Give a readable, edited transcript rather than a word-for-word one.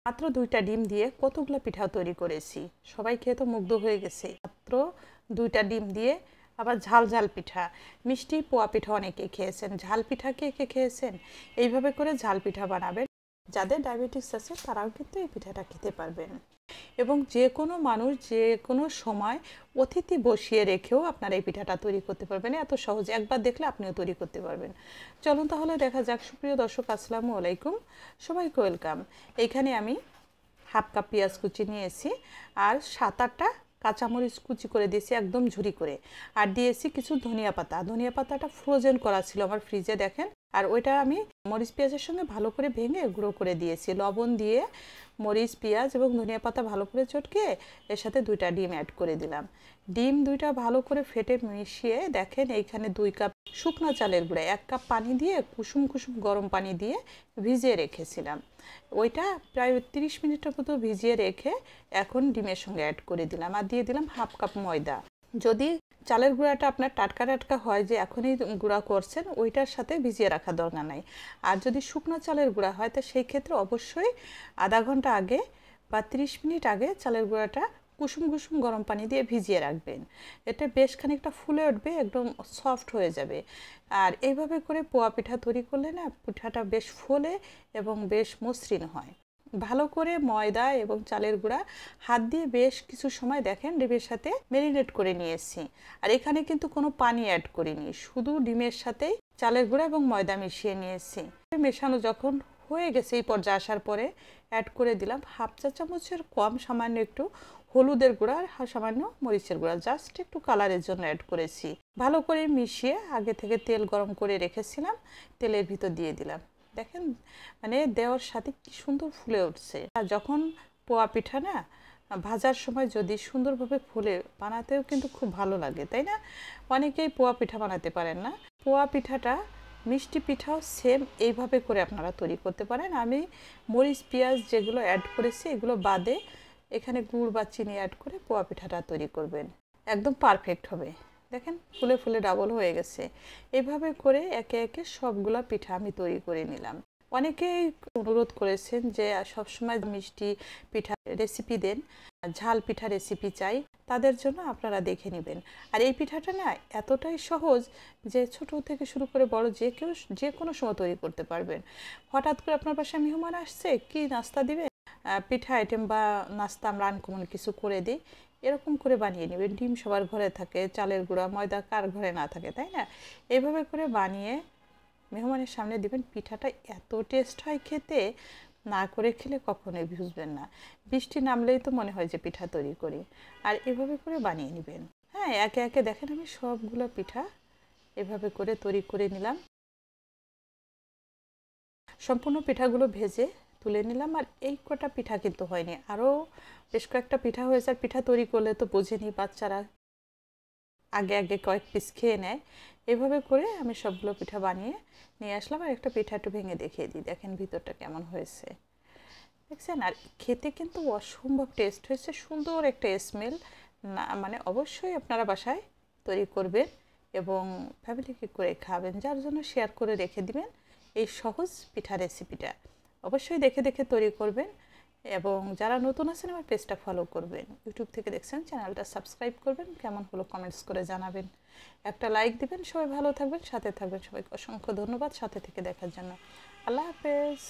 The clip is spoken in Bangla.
মাত্র 2টা ডিম দিয়ে কতগুলো পিঠা তৈরি করেছি, সবাই খেয়ে তো মুগ্ধ হয়ে গেছে। মাত্র 2টা ডিম দিয়ে আবার ঝাল ঝাল পিঠা, মিষ্টি পোয়া পিঠা অনেকে খেয়েছেন, ঝাল পিঠা কে কে খেয়েছেন? এইভাবে করে ঝাল পিঠা বানাবেন। যাদের ডায়াবেটিস আছে তারাও কিন্তু এই পিঠাটা খেতে পারবেন। এবং যে কোনো মানুষ যে কোনো সময় অতিথি বসিয়ে রেখেও আপনারা এই পিঠাটা তৈরি করতে পারবেন, এত সহজে একবার দেখলে আপনিও তৈরি করতে পারবেন। চলুন তাহলে দেখা যাক। সুপ্রিয় দর্শক, আসসালামু আলাইকুম, সবাইকে ওয়েলকাম। এইখানে আমি হাফ কাপ পেঁয়াজ কুচি নিয়েছি আর 7-8টা কাঁচামরিচ কুচি করে দিয়েছি একদম ঝুরি করে, আর দিয়েছি কিছু ধনিয়া পাতা। ধনিয়া পাতাটা ফ্রোজেন করা ছিল আমার ফ্রিজে, দেখেন। আর ওইটা আমি মরিচ পেঁয়াজের সঙ্গে ভালো করে ভেঙে গুঁড়ো করে দিয়েছি, লবণ দিয়ে মরিচ পেঁয়াজ এবং ধনিয়া পাতা ভালো করে চটকে এর সাথে 2টা ডিম অ্যাড করে দিলাম। ডিম 2টা ভালো করে ফেটে মিশিয়ে দেখেন এইখানে 2 কাপ শুকনো চালের গুঁড়া, 1 কাপ পানি দিয়ে কুসুম কুসুম গরম পানি দিয়ে ভিজিয়ে রেখেছিলাম। ওইটা প্রায় 30 মিনিটের মতো ভিজিয়ে রেখে এখন ডিমের সঙ্গে অ্যাড করে দিলাম, আর দিয়ে দিলাম হাফ কাপ ময়দা। যদি চালের গুঁড়াটা আপনার টাটকা টাটকা হয় যে এখনই গুঁড়া করছেন, ওইটার সাথে ভিজিয়ে রাখা দরকার নাই। আর যদি শুকনো চালের গুঁড়া হয় তো সেই ক্ষেত্রে অবশ্যই আধা ঘন্টা আগে বা 30 মিনিট আগে চালের গুঁড়াটা কুসুম কুসুম গরম পানি দিয়ে ভিজিয়ে রাখবেন। এটা বেশ খানিকটা ফুলে উঠবে, একদম সফট হয়ে যাবে। আর এইভাবে করে পোয়া পিঠা তৈরি করলে না পিঠাটা বেশ ফোলে এবং বেশ মসৃণ হয়। ভালো করে ময়দা এবং চালের গুঁড়া হাত দিয়ে বেশ কিছু সময় দেখেন ডিমের সাথে ম্যারিনেট করে নিয়েছি। আর এখানে কিন্তু কোনো পানি অ্যাড করিনি, শুধু ডিমের সাথেই চালের গুঁড়া এবং ময়দা মিশিয়ে নিয়েছি। মেশানো যখন হয়ে গেছে এই পর্যায়ে আসার পরে অ্যাড করে দিলাম হাফ চা চামচের কম সামান্য একটু হলুদের গুঁড়া আর সামান্য মরিচের গুঁড়া, জাস্ট একটু কালারের জন্য অ্যাড করেছি। ভালো করে মিশিয়ে আগে থেকে তেল গরম করে রেখেছিলাম, তেলের ভিতর দিয়ে দিলাম। দেখেন মানে দেওয়ার সাথে কি সুন্দর ফুলে উঠছে। আর যখন পোয়া পিঠা না ভাজার সময় যদি সুন্দরভাবে ফুলে, বানাতেও কিন্তু খুব ভালো লাগে, তাই না? অনেকেই পোয়া পিঠা বানাতে পারেন না। পোয়া পিঠাটা মিষ্টি পিঠাও সেম এইভাবে করে আপনারা তৈরি করতে পারেন। আমি মরিচ পেঁয়াজ যেগুলো অ্যাড করেছি এগুলো বাদে এখানে গুড় বা চিনি অ্যাড করে পোয়া পিঠাটা তৈরি করবেন, একদম পারফেক্ট হবে। দেখেন ফুলে ফুলে ডাবল হয়ে গেছে। এভাবে করে একে একে সবগুলা পিঠা আমি তৈরি করে নিলাম। অনেকেই অনুরোধ করেছেন যে সবসময় মিষ্টি পিঠা রেসিপি দেন, ঝাল পিঠা রেসিপি চাই, তাদের জন্য আপনারা দেখে নেবেন। আর এই পিঠাটা না এতটাই সহজ যে ছোট থেকে শুরু করে বড় যে কেউ যে কোনো সময় তৈরি করতে পারবেন। হঠাৎ করে আপনার বাসায় মেহমান আসছে, কি নাস্তা দিবেন, পিঠা আইটেম বা নাস্তা আমরা আনকমন কিছু করে দিই, এরকম করে বানিয়ে নেবেন। ডিম সবার ঘরে থাকে, চালের গুঁড়া ময়দা কার ঘরে না থাকে, তাই না? এইভাবে করে বানিয়ে মেহমানের সামনে দিবেন। পিঠাটা এত টেস্ট হয় খেতে, না করে খেলে কখনোই বুঝবেন না। বৃষ্টি নামলেই তো মনে হয় যে পিঠা তৈরি করি। আর এভাবে করে বানিয়ে নেবেন। হ্যাঁ, একে একে দেখেন আমি সবগুলো পিঠা এভাবে করে তৈরি করে নিলাম। সম্পূর্ণ পিঠাগুলো ভেজে তুলে নিলাম। আর এই কটা পিঠা কিন্তু হয়নি, আরও বেশ কয়েকটা পিঠা হয়েছে। আর পিঠা তৈরি করলে তো বোঝেনি, বাচ্চারা আগে আগে কয়েক পিস খেয়ে নেয়। এভাবে করে আমি সবগুলো পিঠা বানিয়ে নিয়ে আসলাম। আর একটা পিঠা একটু ভেঙে দেখিয়ে দিই, দেখেন ভিতরটা কেমন হয়েছে, দেখছেন? আর খেতে কিন্তু অসম্ভব টেস্ট হয়েছে, সুন্দর একটা স্মেল। না মানে অবশ্যই আপনারা বাসায় তৈরি করবেন এবং ফ্যামিলিকে করে খাবেন, যার জন্য শেয়ার করে রেখে দিবেন এই সহজ পিঠা রেসিপিটা। অবশ্যই দেখে দেখে তৈরি করবেন এবং যারা নতুন আছেন আমার পেজটা ফলো করবেন। ইউটিউব থেকে দেখছেন চ্যানেলটা সাবস্ক্রাইব করবেন, কেমন হলো কমেন্টস করে জানাবেন, একটা লাইক দিবেন। সবাই ভালো থাকবেন, সাথে থাকবেন। সবাইকে অসংখ্য ধন্যবাদ সাথে থেকে দেখার জন্য। আল্লাহ হাফেজ।